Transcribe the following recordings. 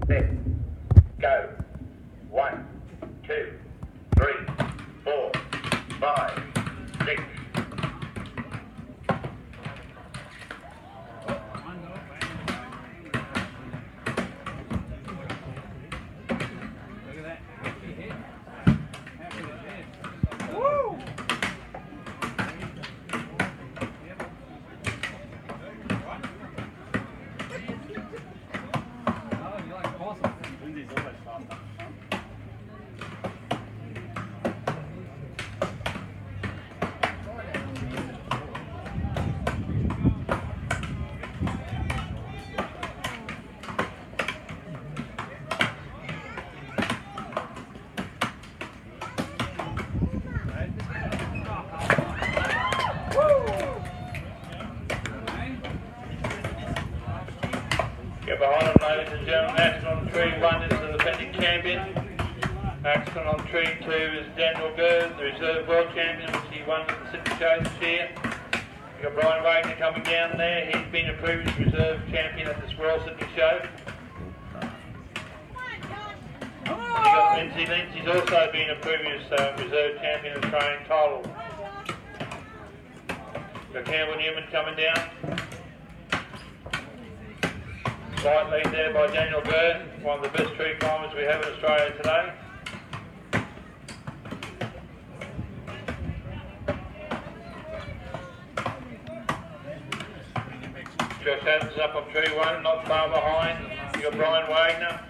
Set. Go. 1, 2, 3, 4, 5, 6. Get behind them, ladies and gentlemen. Action on tree 1 is the defending champion. Action on tree 2 is Daniel Gerd, the reserve world champion, which he won at the Sydney Show this year. You've got Brian Wagner coming down there. He's been a previous reserve champion at this World Sydney Show. You've got Lindsay Lynch. He's also been a previous reserve champion Australian title. You've got Campbell Newman coming down. Slight lead there by Daniel Gerd, one of the best tree climbers we have in Australia today. Josh Adams up on tree 1, not far behind. You've got Brian Wagner.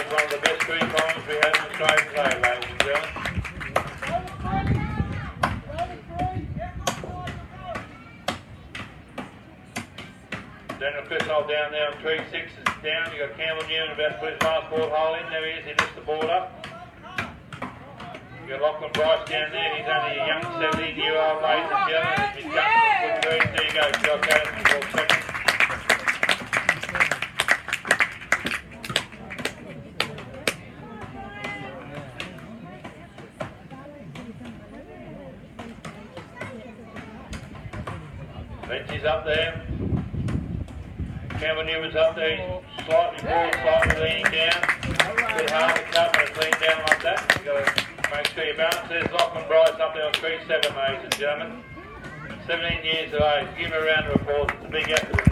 One of the best tree climbers we have in Australia today, ladies and gentlemen. Daniel Crisol down there on tree 6 is down. You've got Campbell Newman about to put his last board hole in. There he is, he lifts the board up. You've got Lachlan Bryce down there. He's only a young 17-year-old, ladies and gentlemen. He's jumping the good trees. There you go, Josh Adams, 4 seconds. Lindsay's up there. Campbell Newman's up there. He's slightly forward, slightly leaning down. A bit hard to cut when it's leaning down like that. You've got to make sure you balance. There's Lachlan Bryce up there on tree 7, ladies and gentlemen. 17 years of age. Give him a round of applause. It's a big effort.